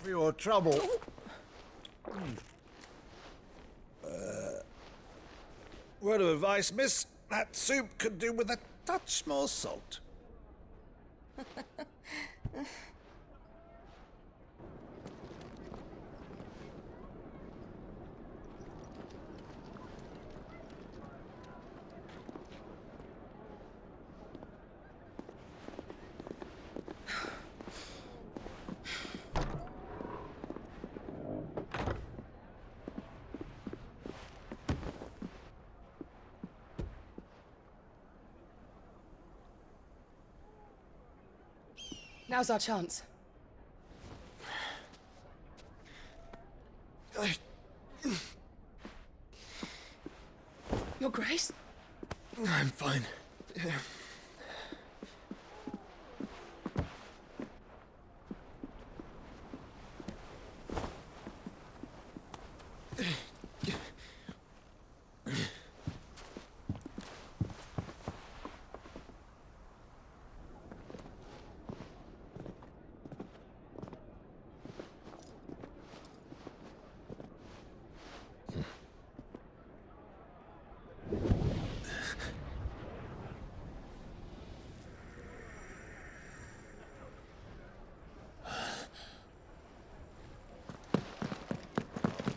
for your trouble. Word of advice, miss. That soup could do with a touch more salt. Now's our chance. Your Grace? I'm fine.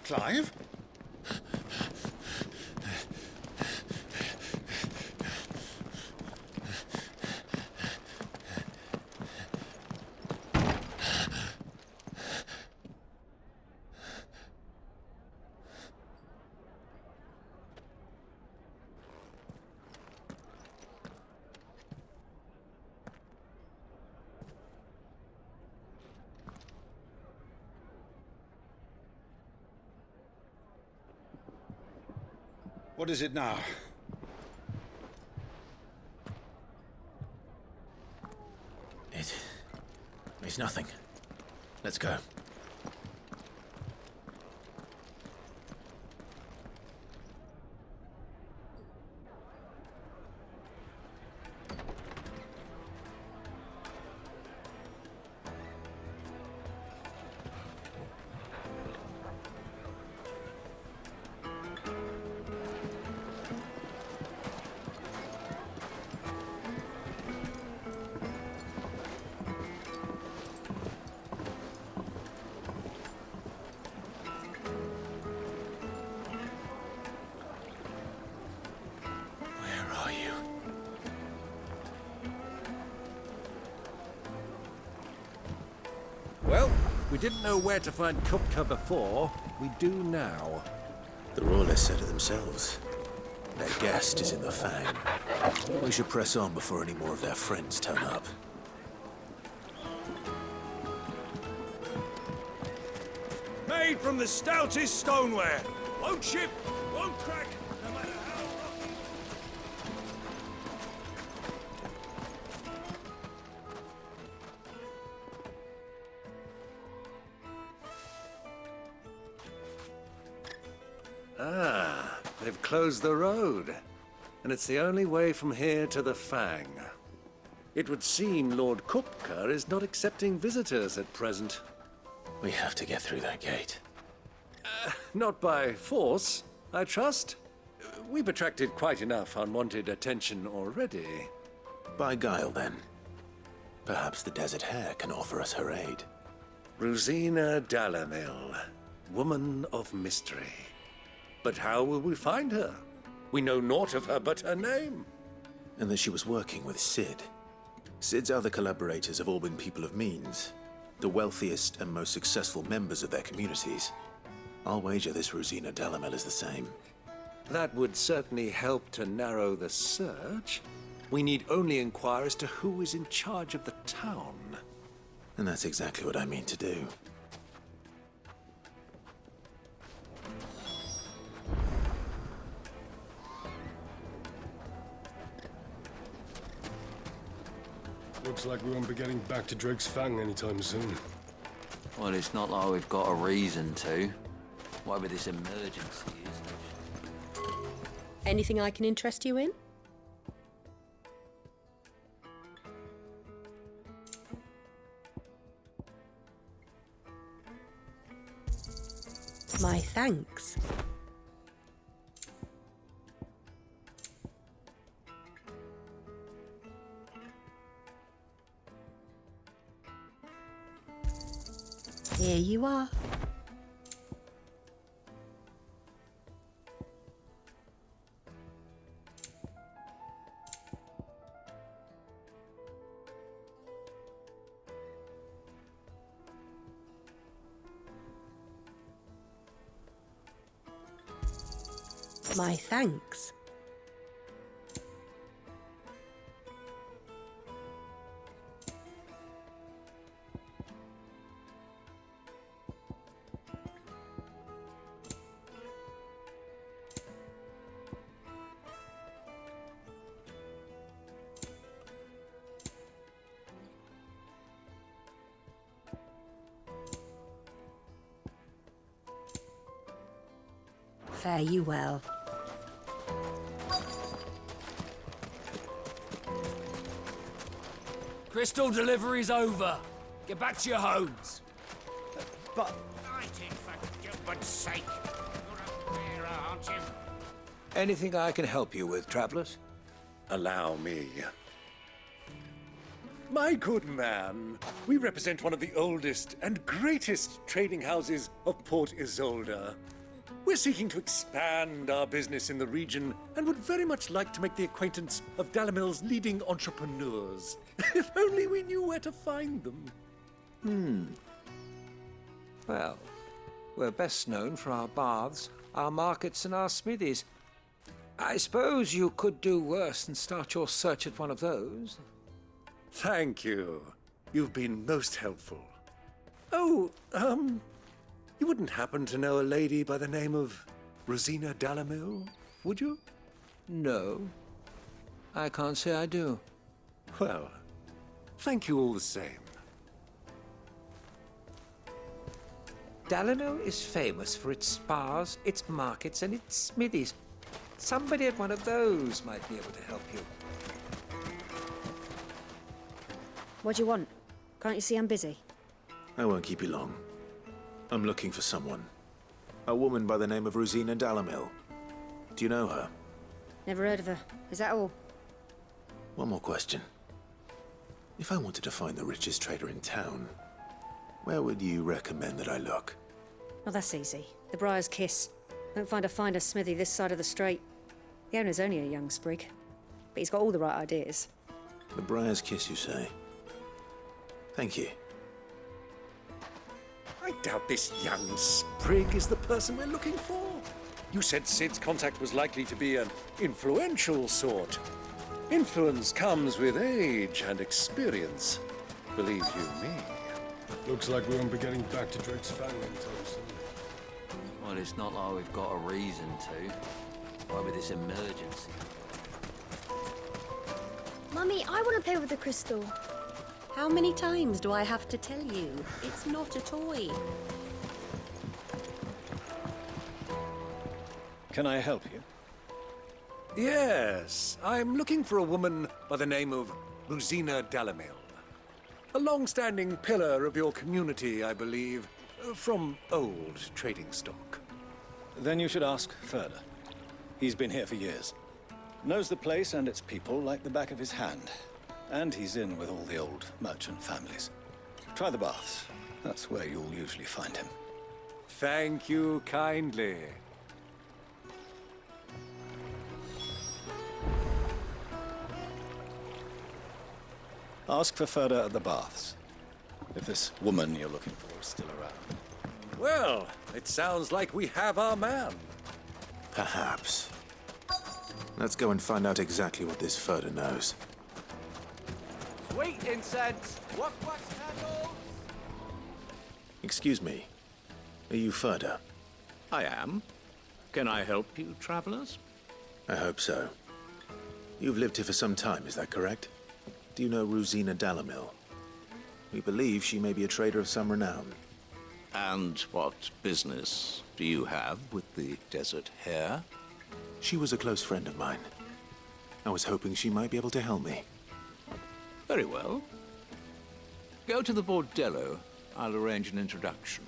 Clive? What is it now? It's nothing. Let's go. Well, we didn't know where to find Kupka before. We do now. The Royalists said it themselves. Their guest is in the Fang. We should press on before any more of their friends turn up. Made from the stoutest stoneware. Won't chip, won't crack, no matter how rocky. Ah, they've closed the road. And it's the only way from here to the Fang. It would seem Lord Kupka is not accepting visitors at present. We have to get through that gate. Not by force, I trust. We've attracted quite enough unwanted attention already. By guile, then. Perhaps the Desert Hare can offer us her aid. Rosina Dalamil, woman of mystery. But how will we find her? We know naught of her but her name. And that she was working with Cid. Cid's other collaborators have all been people of means. The wealthiest and most successful members of their communities. I'll wager this Rosina Dalamil is the same. That would certainly help to narrow the search. We need only inquire as to who is in charge of the town. And that's exactly what I mean to do. Looks like we won't be getting back to Drake's Fang anytime soon. Well, it's not like we've got a reason to. Whatever this emergency is. Anything I can interest you in? My thanks. Here you are. My thanks. Fare you well. Crystal delivery's over. Get back to your homes. But Fighting for Gilbert's sake. You're a bearer, aren't you? Anything I can help you with, travelers? Allow me. My good man, we represent one of the oldest and greatest trading houses of Port Isolde. We're seeking to expand our business in the region and would very much like to make the acquaintance of Dalamil's leading entrepreneurs. If only we knew where to find them. Well, we're best known for our baths, our markets, and our smithies. I suppose you could do worse than start your search at one of those. Thank you. You've been most helpful. Oh, you wouldn't happen to know a lady by the name of Rosina Dalamil, would you? No, I can't say I do. Well, thank you all the same. Dalamil is famous for its spas, its markets, and its smithies. Somebody at one of those might be able to help you. What do you want? Can't you see I'm busy? I won't keep you long. I'm looking for someone. A woman by the name of Rosina Dalamil. Do you know her? Never heard of her. Is that all? One more question. If I wanted to find the richest trader in town, where would you recommend that I look? Oh, that's easy. The Briar's Kiss. Won't find a finer smithy this side of the strait. The owner's only a young sprig, but he's got all the right ideas. The Briar's Kiss, you say? Thank you. I doubt this young sprig is the person we're looking for. You said Sid's contact was likely to be an influential sort. Influence comes with age and experience. Believe you me. Looks like we won't be getting back to Drake's Fang anytime soon. Well, it's not like we've got a reason to. Why with this emergency? Mummy, I want to play with the crystal. How many times do I have to tell you? It's not a toy. Can I help you? Yes, I'm looking for a woman by the name of Rosina Dalamil. A long-standing pillar of your community, I believe, from old trading stock. Then you should ask Ferda. He's been here for years. Knows the place and its people like the back of his hand. And he's in with all the old merchant families. Try the baths. That's where you'll usually find him. Thank you kindly. Ask for Ferda at the baths. If this woman you're looking for is still around. Well, it sounds like we have our man. Perhaps. Let's go and find out exactly what this Ferda knows. Sweet incense! Wax candles! Excuse me. Are you Ferda? I am. Can I help you, travelers? I hope so. You've lived here for some time, is that correct? Do you know Rosina Dalamil? We believe she may be a trader of some renown. And what business do you have with the Desert Hare? She was a close friend of mine. I was hoping she might be able to help me. Very well. Go to the Bordello. I'll arrange an introduction.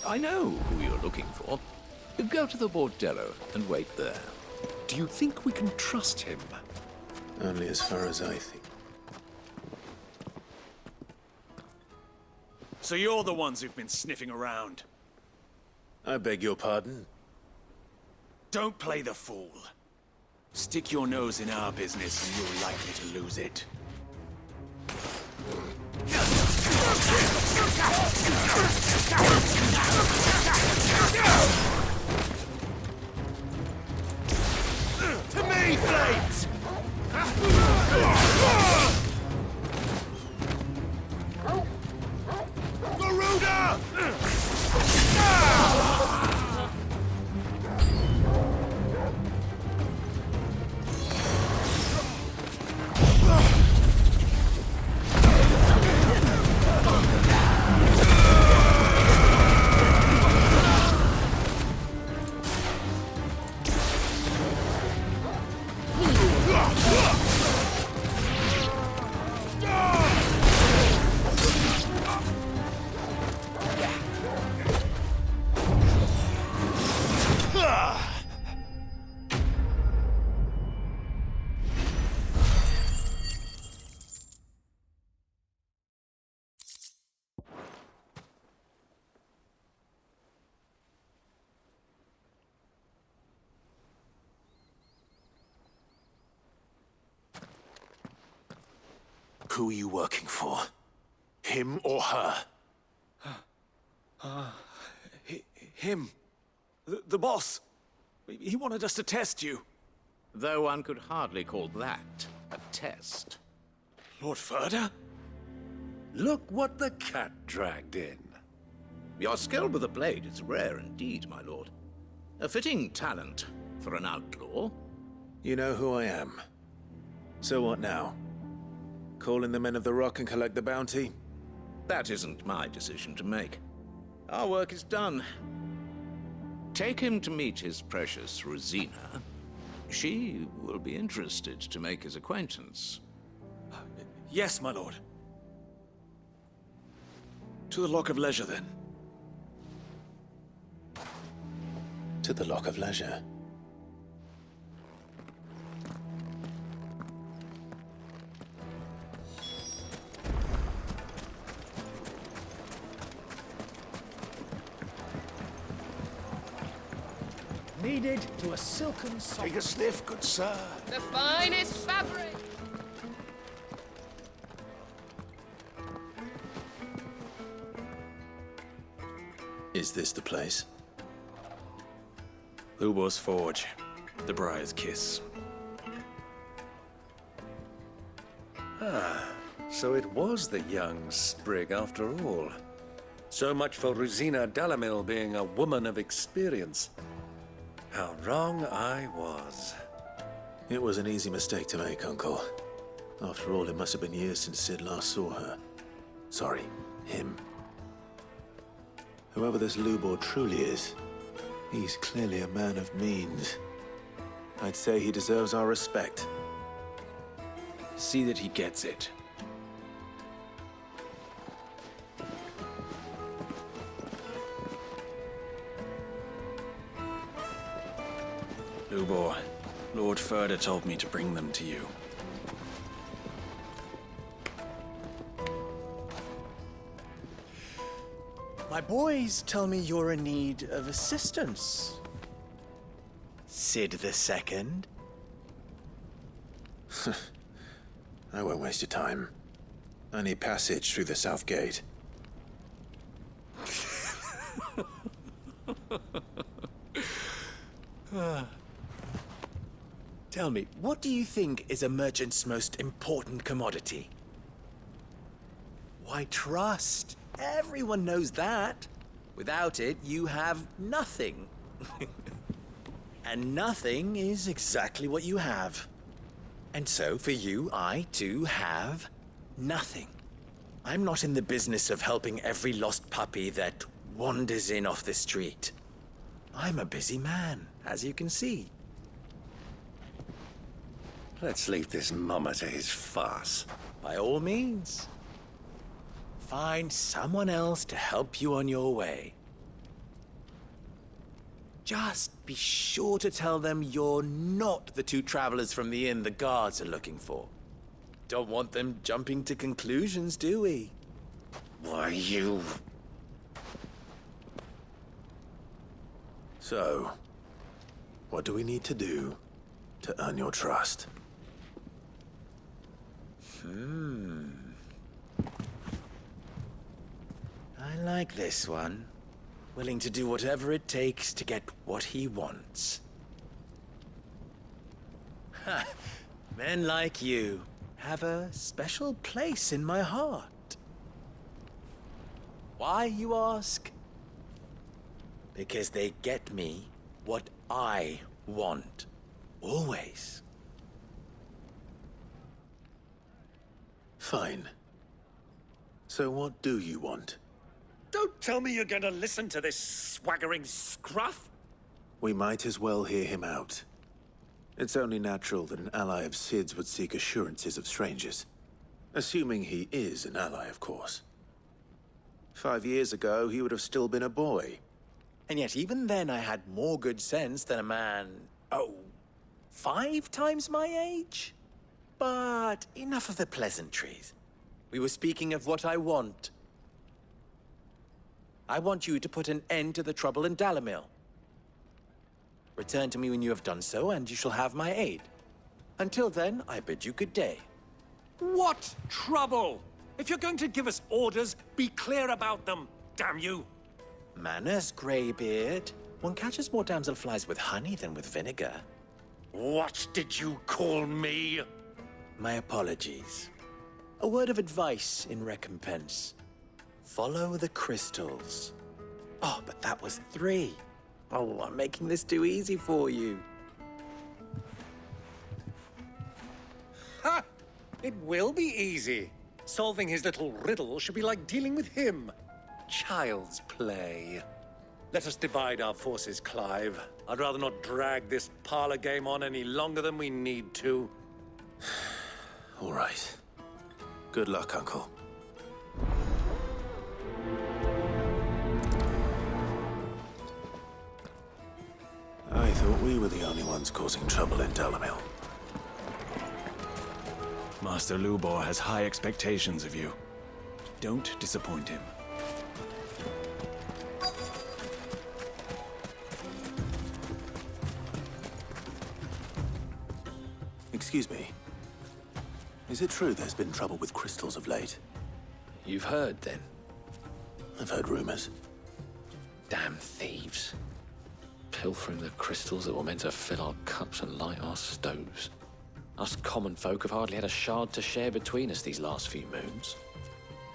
I know who you're looking for. Go to the bordello and wait there. Do you think we can trust him? Only as far as I think. So you're the ones who've been sniffing around. I beg your pardon? Don't play the fool. Stick your nose in our business and you're likely to lose it. To me, Flames! Garuda! Who are you working for? Him or her? Him. The boss. He wanted us to test you. Though one could hardly call that a test. Lord Ferda? Look what the cat dragged in. Your skill with the blade is rare indeed, my lord. A fitting talent for an outlaw. You know who I am. So what now? Call in the Men of the Rock and collect the bounty? That isn't my decision to make. Our work is done. Take him to meet his precious Rosina. She will be interested to make his acquaintance. Yes, my lord. To the Lock of Leisure, then. To the Lock of Leisure. Needed to a silken soft. Take a sniff, good sir. The finest fabric. Is this the place? Lubor's Forge. The Briar's Kiss. Ah, so it was the young sprig after all. So much for Rosina Dalamil being a woman of experience. How wrong I was. It was an easy mistake to make, Uncle. After all, it must have been years since Sid last saw her. Sorry, him. Whoever this Lubor truly is, he's clearly a man of means. I'd say he deserves our respect. See that he gets it. Lubor, Lord Ferda told me to bring them to you. My boys tell me you're in need of assistance. Sid II? I won't waste your time. I need passage through the south gate. Tell me, what do you think is a merchant's most important commodity? Why, trust. Everyone knows that. Without it, you have nothing. And nothing is exactly what you have. And so, for you, I, too, have nothing. I'm not in the business of helping every lost puppy that wanders in off the street. I'm a busy man, as you can see. Let's leave this mummer to his farce. By all means. Find someone else to help you on your way. Just be sure to tell them you're not the two travelers from the inn the guards are looking for. Don't want them jumping to conclusions, do we? Why, you... So, what do we need to do to earn your trust? I like this one. Willing to do whatever it takes to get what he wants. Ha! Men like you have a special place in my heart. Why, you ask? Because they get me what I want. Always. Fine. So what do you want? Don't tell me you're going to listen to this swaggering scruff! We might as well hear him out. It's only natural that an ally of Sid's would seek assurances of strangers. Assuming he is an ally, of course. 5 years ago, he would have still been a boy. And yet even then I had more good sense than a man, 5 times my age? But enough of the pleasantries. We were speaking of what I want. I want you to put an end to the trouble in Dalamil. Return to me when you have done so, and you shall have my aid. Until then, I bid you good day. What trouble? If you're going to give us orders, be clear about them, damn you! Manners, Greybeard. One catches more damselflies with honey than with vinegar. What did you call me? My apologies. A word of advice in recompense. Follow the crystals. Oh, but that was 3. Oh, I'm making this too easy for you. Ha! It will be easy. Solving his little riddle should be like dealing with him. Child's play. Let us divide our forces, Clive. I'd rather not drag this parlor game on any longer than we need to. All right. Good luck, Uncle. I thought we were the only ones causing trouble in Dalamil. Master Lubor has high expectations of you. Don't disappoint him. Excuse me. Is it true there's been trouble with crystals of late? You've heard, then? I've heard rumors. Damn thieves. Pilfering the crystals that were meant to fill our cups and light our stoves. Us common folk have hardly had a shard to share between us these last few moons.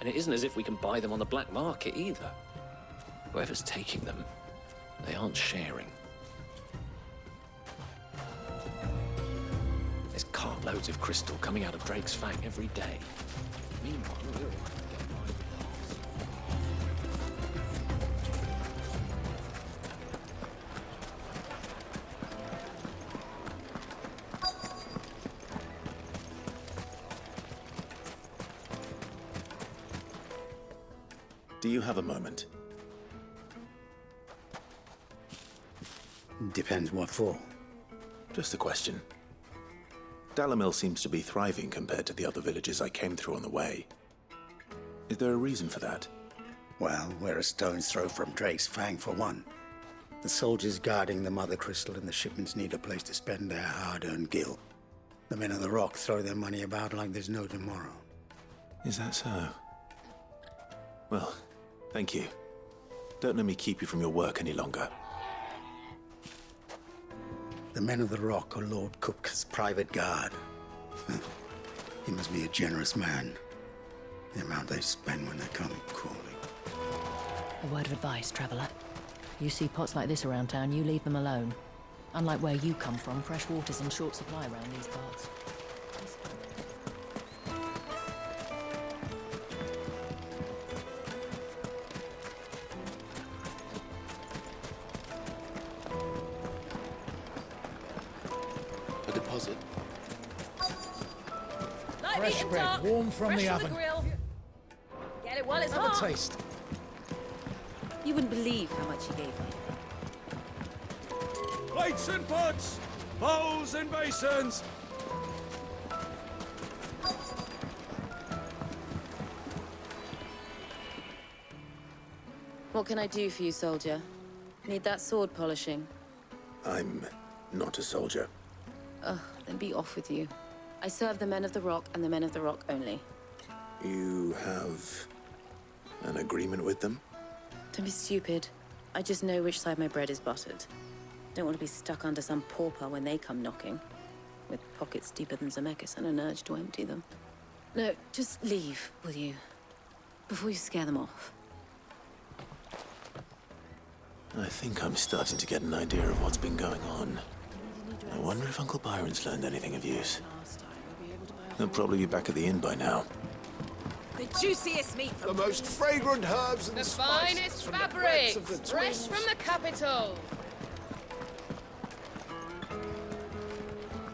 And it isn't as if we can buy them on the black market either. Whoever's taking them, they aren't sharing. There's cartloads of crystal coming out of Drake's Fang every day. Meanwhile, we're all have to get by. Do you have a moment? Depends what for. Just a question. Dalamil seems to be thriving compared to the other villages I came through on the way. Is there a reason for that? Well, we're a stone's throw from Drake's Fang, for one. The soldiers guarding the Mother Crystal and the shipments need a place to spend their hard-earned gil. The men of the Rock throw their money about like there's no tomorrow. Is that so? Well, thank you. Don't let me keep you from your work any longer. The men of the Rock are Lord Cook's private guard. He must be a generous man. The amount they spend when they come calling. A word of advice, traveler. You see pots like this around town, you leave them alone. Unlike where you come from, fresh water's in short supply around these parts. A deposit. Fresh bread, warm from the oven. Get it while it's Have a hot. taste. You wouldn't believe how much he gave me. Plates and pots! Bowls and basins! What can I do for you, soldier? Need that sword polishing? I'm not a soldier. Ugh, then be off with you. I serve the men of the Rock and the men of the Rock only. You have an agreement with them? Don't be stupid. I just know which side my bread is buttered. Don't want to be stuck under some pauper when they come knocking, with pockets deeper than Zemeckis and an urge to empty them. No, just leave, will you? Before you scare them off. I think I'm starting to get an idea of what's been going on. I wonder if Uncle Byron's learned anything of use. He'll probably be back at the inn by now. The juiciest meat from The most fragrant herbs and the spices finest from the fabrics, breads of the fresh twins. from the capital.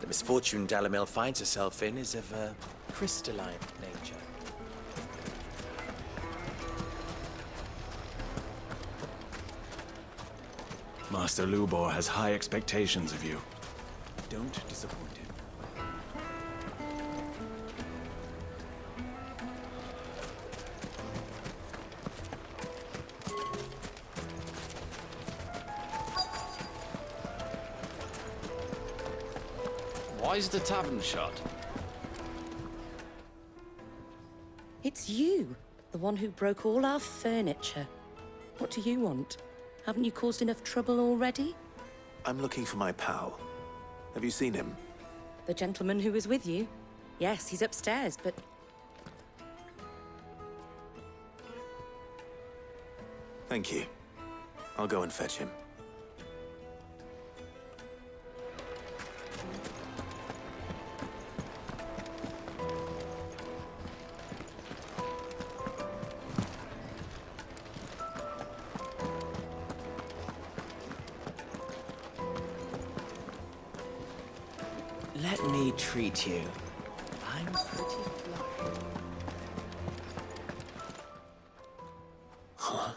The misfortune Dalamel finds herself in is of a crystalline nature. Master Lubor has high expectations of you. Don't disappoint him. Why is the tavern shut? It's you, the one who broke all our furniture. What do you want? Haven't you caused enough trouble already? I'm looking for my pal. Have you seen him? The gentleman who was with you? Yes, he's upstairs, but... Thank you. I'll go and fetch him. Let me treat you. I'm pretty fly. Huh?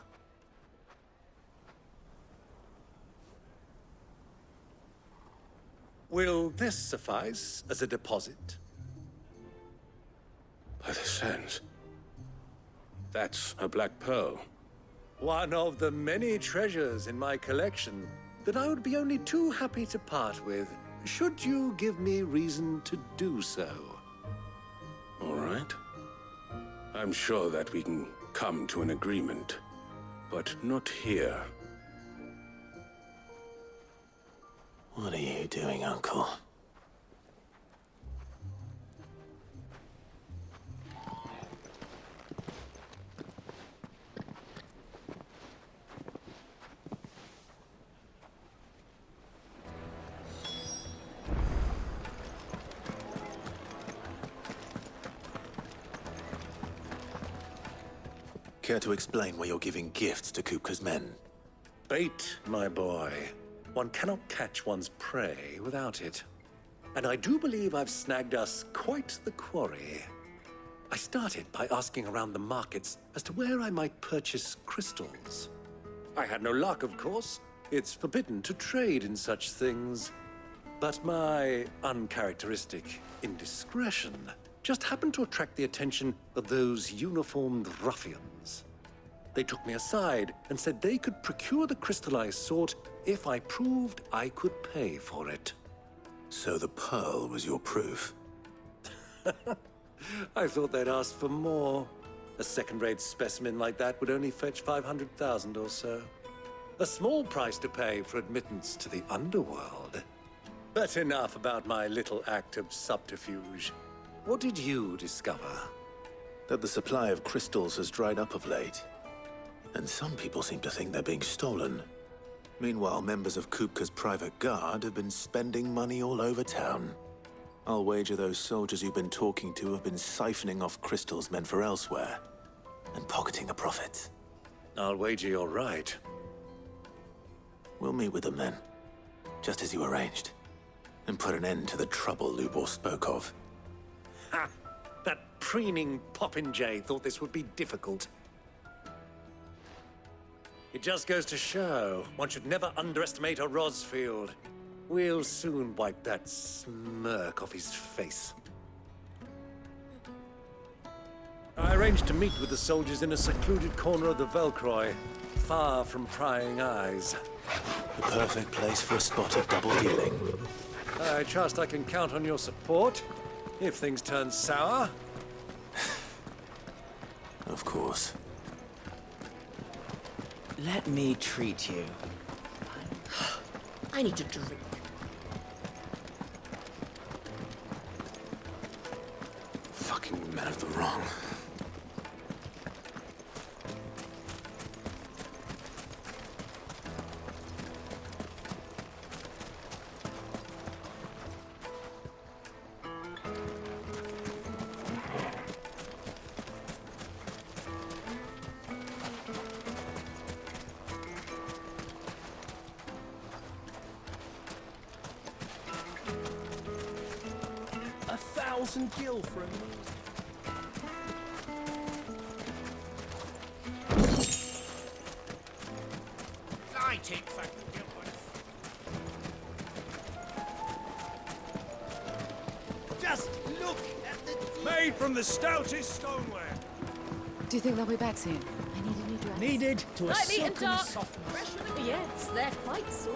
Will this suffice as a deposit? By the sands. That's a black pearl. One of the many treasures in my collection that I would be only too happy to part with, should you give me reason to do so. All right. I'm sure that we can come to an agreement, but not here. What are you doing, Uncle? Care to explain why you're giving gifts to Kupka's men? Bait, my boy. One cannot catch one's prey without it. And I do believe I've snagged us quite the quarry. I started by asking around the markets as to where I might purchase crystals. I had no luck, of course. It's forbidden to trade in such things. But my uncharacteristic indiscretion just happened to attract the attention of those uniformed ruffians. They took me aside and said they could procure the crystal I sought if I proved I could pay for it. So the pearl was your proof? I thought they'd asked for more. A second-rate specimen like that would only fetch 500,000 or so. A small price to pay for admittance to the underworld. But enough about my little act of subterfuge. What did you discover? That the supply of crystals has dried up of late. And some people seem to think they're being stolen. Meanwhile, members of Kupka's private guard have been spending money all over town. I'll wager those soldiers you've been talking to have been siphoning off crystals meant for elsewhere, and pocketing the profits. I'll wager you're right. We'll meet with them then, just as you arranged, and put an end to the trouble Lubor spoke of. Ha! That preening popinjay thought this would be difficult. It just goes to show one should never underestimate a Rosfield. We'll soon wipe that smirk off his face. I arranged to meet with the soldiers in a secluded corner of the Velcroy, far from prying eyes. The perfect place for a spot of double dealing. I trust I can count on your support if things turn sour. Of course. Let me treat you. I need to drink. Fucking men of the wrong. Gil for a meal. I take fucking Gilbert. Just look at the... Made from the stoutest stoneware. Do you think they'll be back soon? I need a new dress. Needed to a Lightly and silken dark. softness. Fresh with yes, they're quite sore.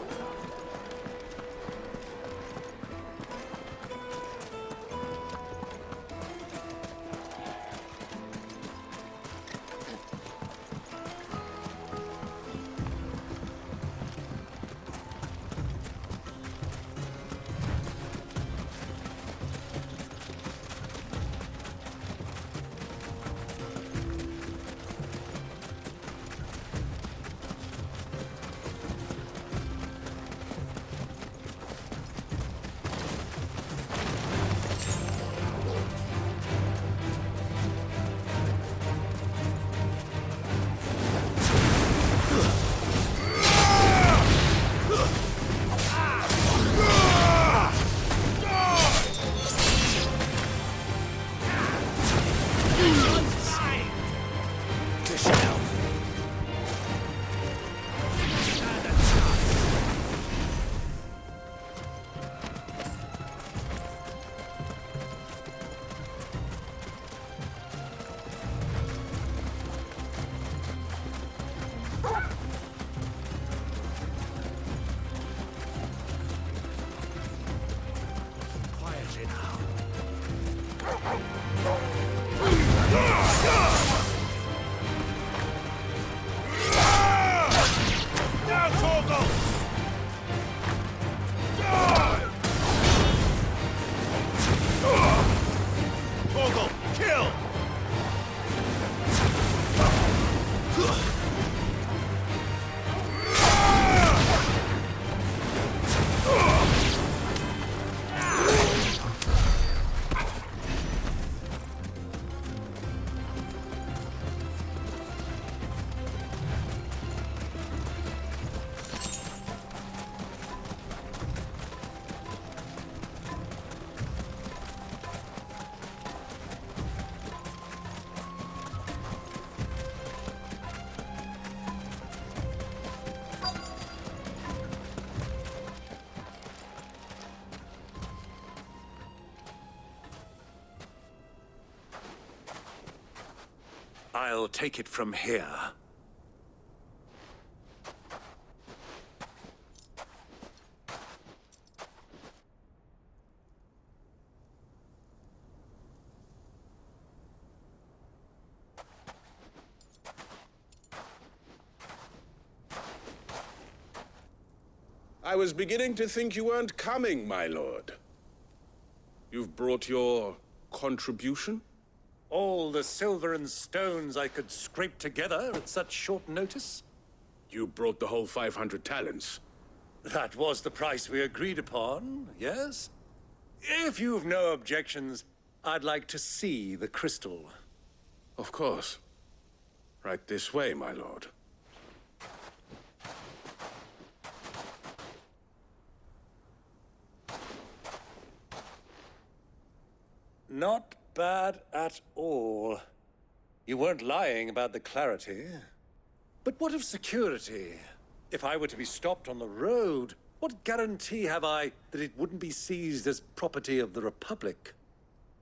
I'll take it from here. I was beginning to think you weren't coming, my lord. You've brought your contribution? All the silver and stones I could scrape together at such short notice? You brought the whole 500 talents. That was the price we agreed upon, yes? If you've no objections, I'd like to see the crystal. Of course. Right this way, my lord. Not bad at all. You weren't lying about the clarity. But what of security? If I were to be stopped on the road, What guarantee have I that it wouldn't be seized as property of the Republic?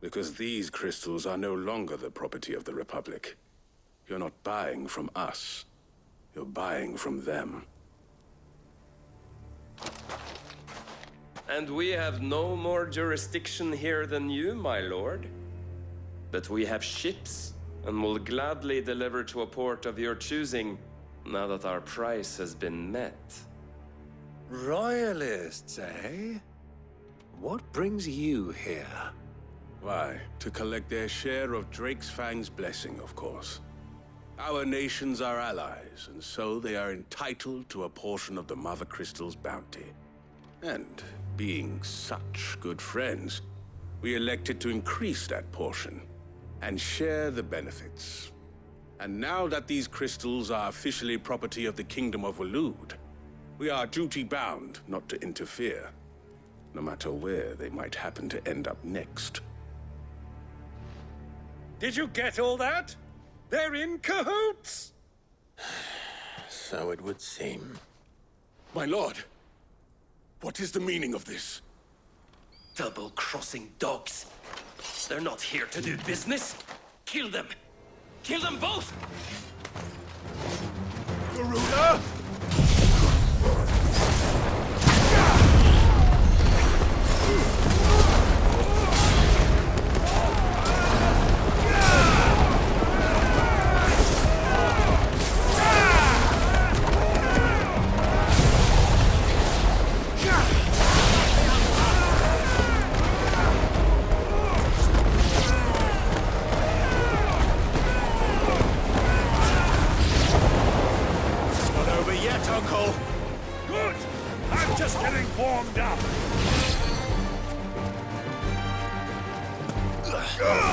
Because these crystals are no longer the property of the Republic. You're not buying from us. You're buying from them. And we have no more jurisdiction here than you, my lord. But we have ships, and will gladly deliver to a port of your choosing, now that our price has been met. Royalists, eh? What brings you here? Why, to collect their share of Drake's Fang's blessing, of course. Our nations are allies, and so they are entitled to a portion of the Mother Crystal's bounty. And being such good friends, we elected to increase that portion and share the benefits. And now that these crystals are officially property of the Kingdom of Waloed, we are duty-bound not to interfere, no matter where they might happen to end up next. Did you get all that? They're in cahoots! So it would seem. My lord, what is the meaning of this? Double-crossing dogs. They're not here to do business. Kill them! Kill them both! Garuda! Good! I'm just getting warmed up. Farewell.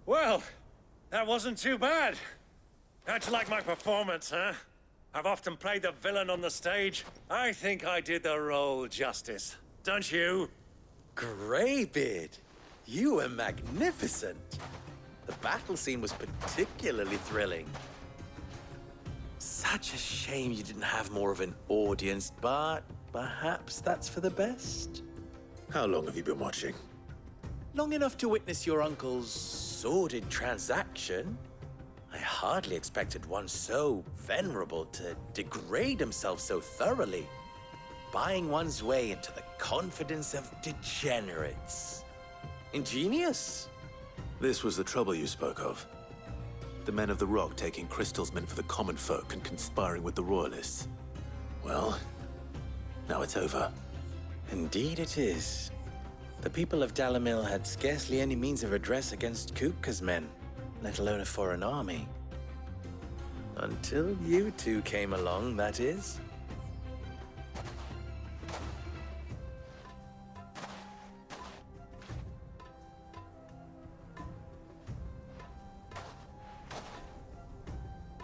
Well, that wasn't too bad. How'd you like my performance, huh? I've often played the villain on the stage. I think I did the role justice. Don't you? Greybeard, you were magnificent. The battle scene was particularly thrilling. Such a shame you didn't have more of an audience, but perhaps that's for the best. How long have you been watching? Long enough to witness your uncle's sordid transaction. I hardly expected one so venerable to degrade himself so thoroughly, buying one's way into the confidence of degenerates. Ingenious. This was the trouble you spoke of. The men of the Rock taking crystals meant for the common folk and conspiring with the Royalists. Well, now it's over. Indeed it is. The people of Dalamil had scarcely any means of redress against Kupka's men, let alone a foreign army. Until you two came along, that is.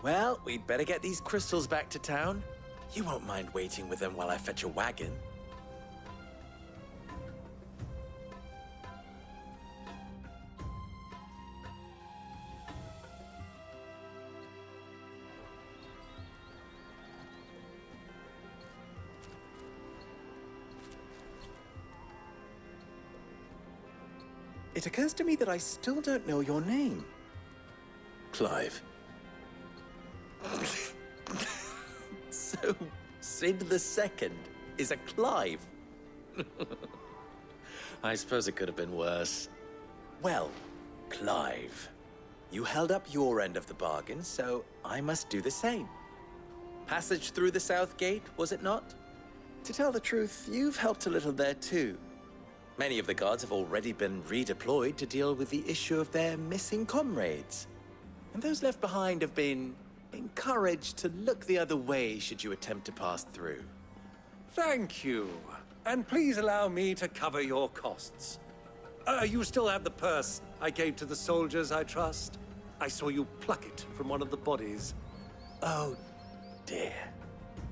Well, we'd better get these crystals back to town. You won't mind waiting with them while I fetch a wagon. it occurs to me that I still don't know your name. Clive. So, Sid the Second is a Clive? I suppose it could have been worse. Well, Clive, you held up your end of the bargain, so I must do the same. Passage through the South Gate, was it not? To tell the truth, you've helped a little there too. Many of the guards have already been redeployed to deal with the issue of their missing comrades. And those left behind have been encouraged to look the other way should you attempt to pass through. Thank you. And please allow me to cover your costs. You still have the purse I gave to the soldiers, I trust? I saw you pluck it from one of the bodies. Oh, dear.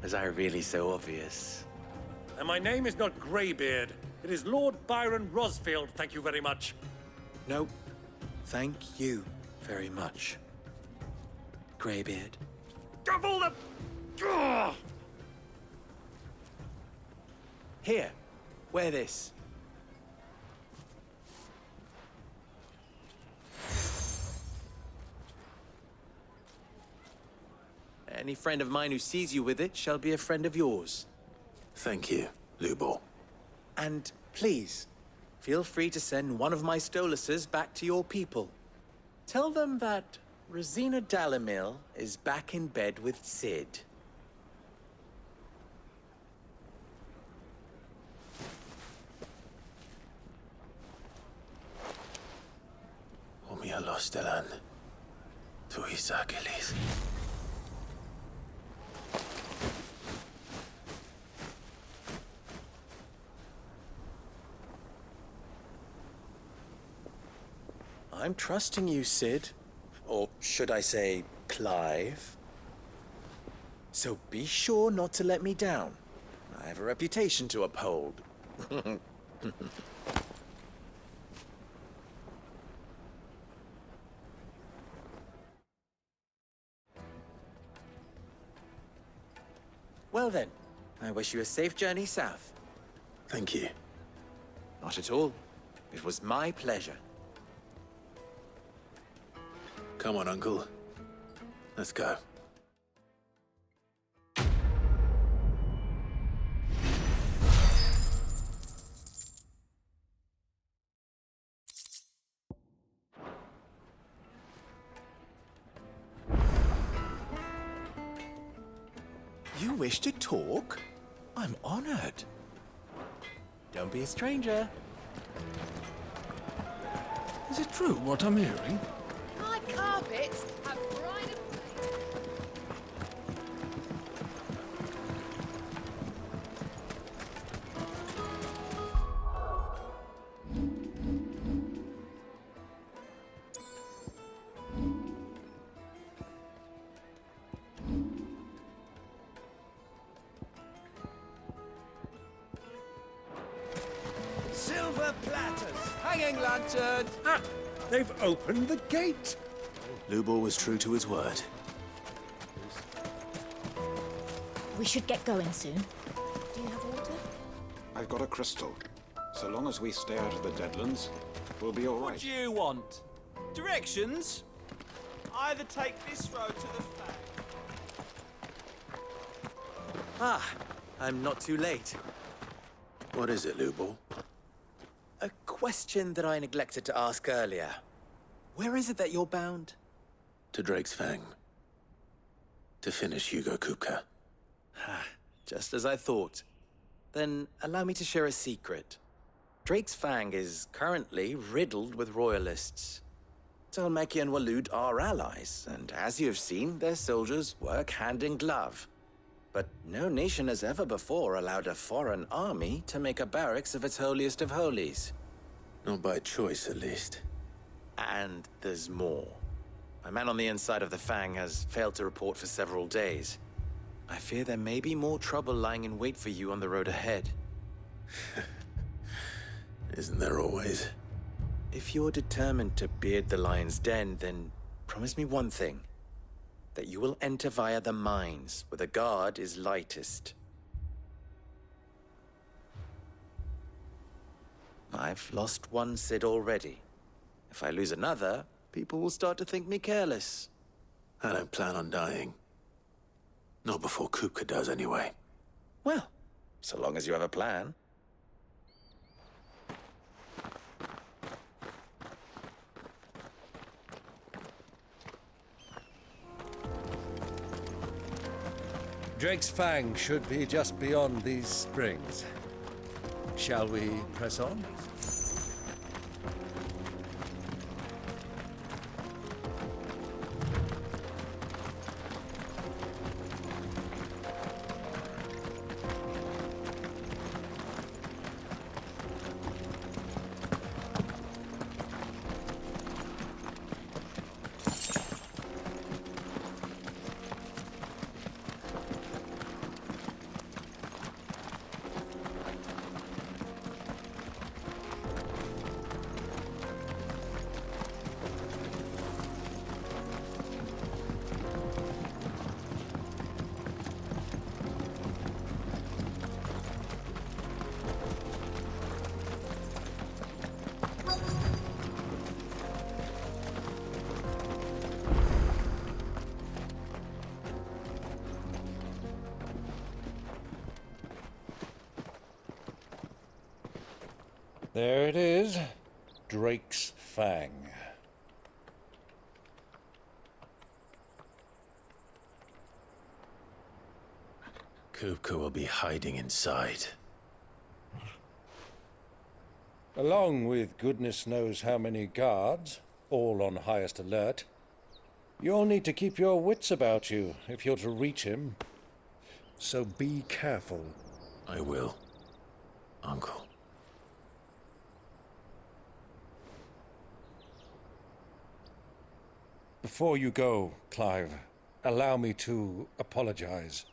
Was I really so obvious? And my name is not Greybeard. It is Lord Byron Rosfield, thank you very much. No, thank you very much, Greybeard. Of all the... Ugh! Here, wear this. Any friend of mine who sees you with it shall be a friend of yours. Thank you, Lubor. And please, feel free to send one of my Stoluses back to your people. Tell them that Rosina Dalamil is back in bed with Sid. Omia Lostelan. Tuisa Achilles. I'm trusting you, Sid. Or should I say, Clive. So be sure not to let me down. I have a reputation to uphold. Well then, I wish you a safe journey south. Thank you. Not at all. It was my pleasure. Come on, Uncle. Let's go. You wish to talk? I'm honored. Don't be a stranger. Is it true what I'm hearing? My carpets have bride and Silver platters, hanging lanterns. Ah! They've opened the gate! Lubor was true to his word. We should get going soon. Do you have water? I've got a crystal. So long as we stay out of the Deadlands, we'll be all right. What do you want? Directions? Either take this road to the Fang. Ah, I'm not too late. What is it, Lubor? A question that I neglected to ask earlier. Where is it that you're bound? To Drake's Fang. To finish Hugo Kupka. Just as I thought. Then allow me to share a secret. Drake's Fang is currently riddled with royalists. Dhalmekia and Waloed are allies, and as you have seen, their soldiers work hand in glove. But no nation has ever before allowed a foreign army to make a barracks of its holiest of holies. Not by choice, at least. And there's more. My man on the inside of the Fang has failed to report for several days. I fear there may be more trouble lying in wait for you on the road ahead. Isn't there always? If you're determined to beard the lion's den, then promise me one thing. That you will enter via the mines, where the guard is lightest. I've lost one Sid already, If I lose another, people will start to think me careless. I don't plan on dying. Not before Kupka does, anyway. Well, so long as you have a plan. Drake's Fang should be just beyond these springs. Shall we press on? There it is, Drake's Fang. Kupka will be hiding inside. Along with goodness knows how many guards, all on highest alert. You'll need to keep your wits about you if you're to reach him. So be careful. I will, Uncle. Before you go, Clive, allow me to apologize.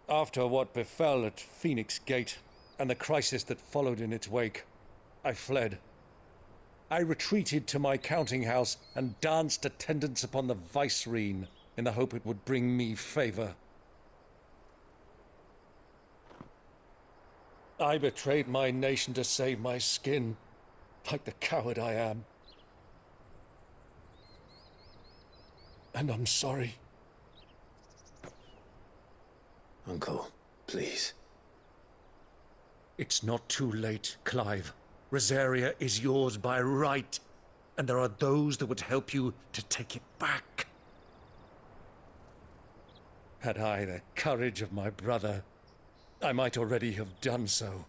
After what befell at Phoenix Gate and the crisis that followed in its wake, I fled. I retreated to my counting house and danced attendance upon the vicereine in the hope it would bring me favor. I betrayed my nation to save my skin, like the coward I am. And I'm sorry. Uncle, please. It's not too late, Clive. Rosaria is yours by right, and there are those that would help you to take it back. Had I the courage of my brother, I might already have done so.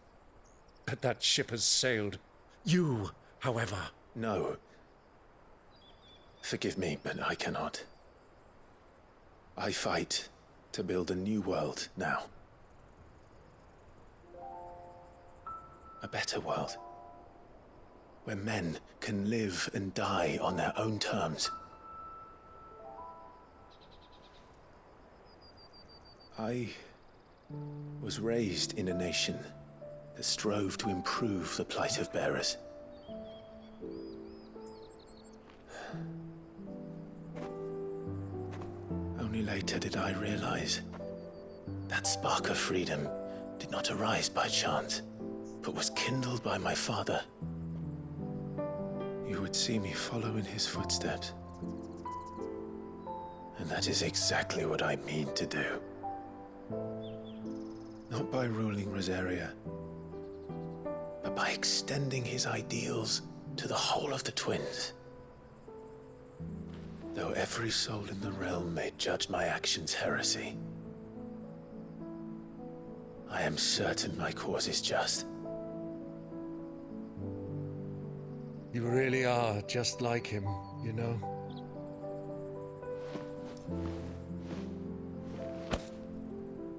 But that ship has sailed. You, however... No. Forgive me, but I cannot. I fight to build a new world now. A better world. Where men can live and die on their own terms. I was raised in a nation that strove to improve the plight of bearers. Only later did I realize that spark of freedom did not arise by chance, but was kindled by my father. You would see me follow in his footsteps. And that is exactly what I mean to do. Not by ruling Rosaria, but by extending his ideals to the whole of the Twins. Though every soul in the realm may judge my actions heresy, I am certain my cause is just. You really are just like him, you know?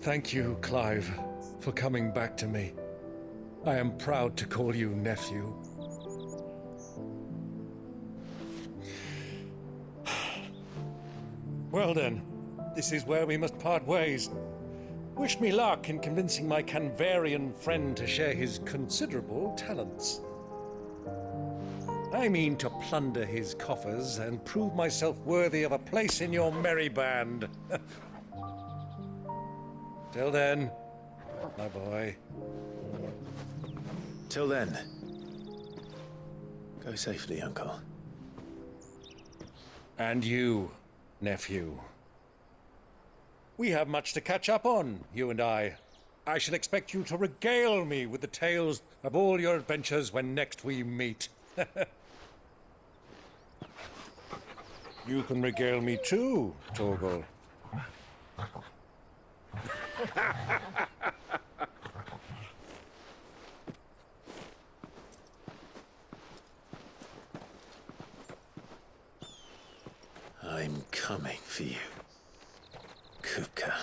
Thank you, Clive, for coming back to me. I am proud to call you nephew. Well then, this is where we must part ways. Wish me luck in convincing my Canvarian friend to share his considerable talents. I mean to plunder his coffers and prove myself worthy of a place in your merry band. Till then, my boy. Till then, go safely, Uncle. And you, nephew. We have much to catch up on, you and I. I shall expect you to regale me with the tales of all your adventures when next we meet. You can regale me too, Torgal. I'm coming for you, Kupka.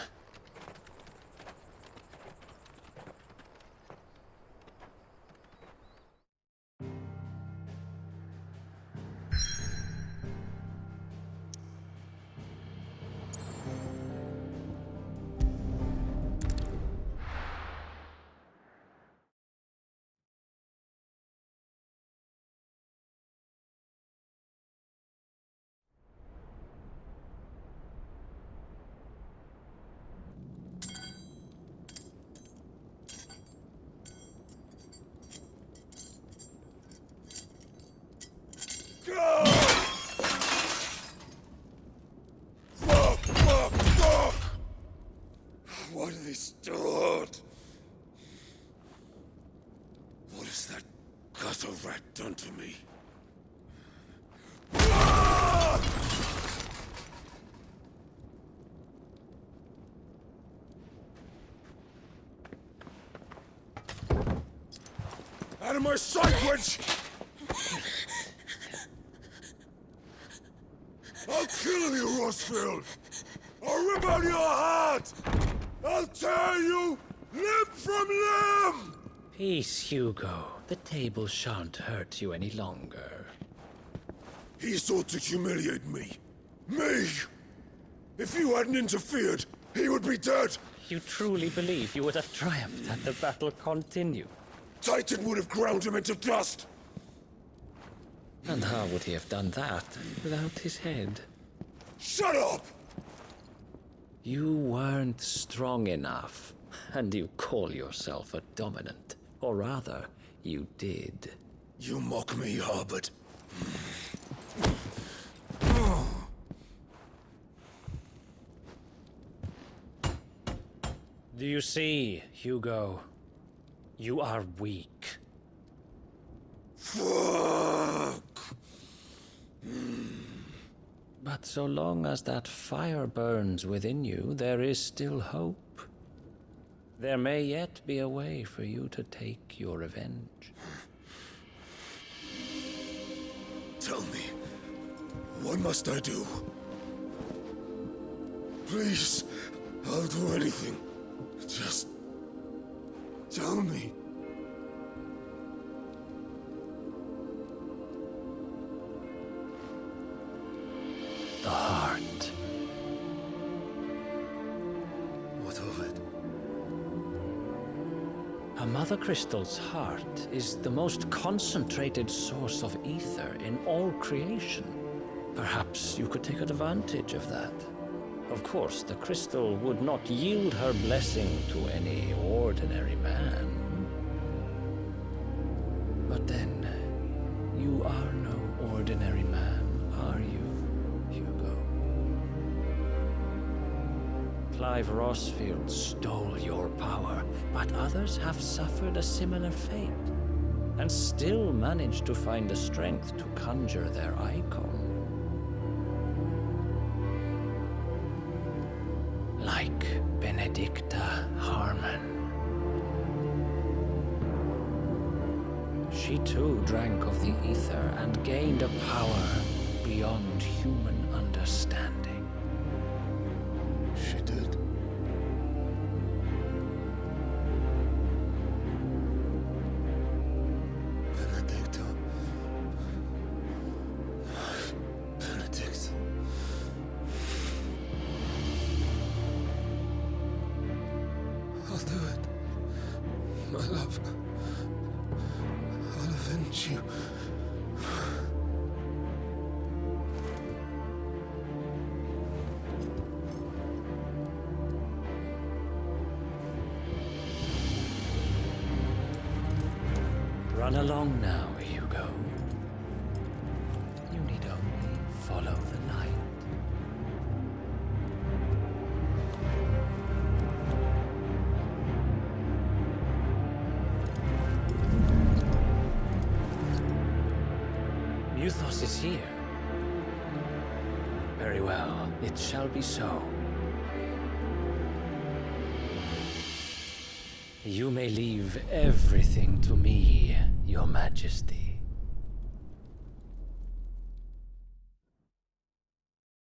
What are they stored? What has that gutter rat done to me? Out of my sight, witch! I'll kill you, Rossfield! I'll rip out your heart! I'll tear you limb from limb! Peace, Hugo. The table shan't hurt you any longer. He sought to humiliate me. Me! If you hadn't interfered, he would be dead! You truly believe you would have triumphed had the battle continued? Titan would have ground him into dust! And how would he have done that without his head? Shut up! You weren't strong enough, and you call yourself a dominant. Or rather, you did. You mock me, Harbert. Do you see, Hugo? You are weak. Fuck! But so long as that fire burns within you, there is still hope. There may yet be a way for you to take your revenge. Tell me, what must I do? Please, I'll do anything. Just tell me. The heart. What of it? A Mother Crystal's heart is the most concentrated source of ether in all creation. Perhaps you could take advantage of that. Of course, the crystal would not yield her blessing to any ordinary man. But then, you are no ordinary man, are you, Hugo? Clive Rossfield stole your power, but others have suffered a similar fate, and still managed to find the strength to conjure their icon. Like Benedicta Harmon. She too drank of the ether and gained a power beyond human understanding. She did. Benedicta. Benedict. I'll do it. My love. I'll avenge you. Run along now, Hugo. You need only follow the light. Muthos is here. Very well, it shall be so. You may leave everything to me, Your Majesty.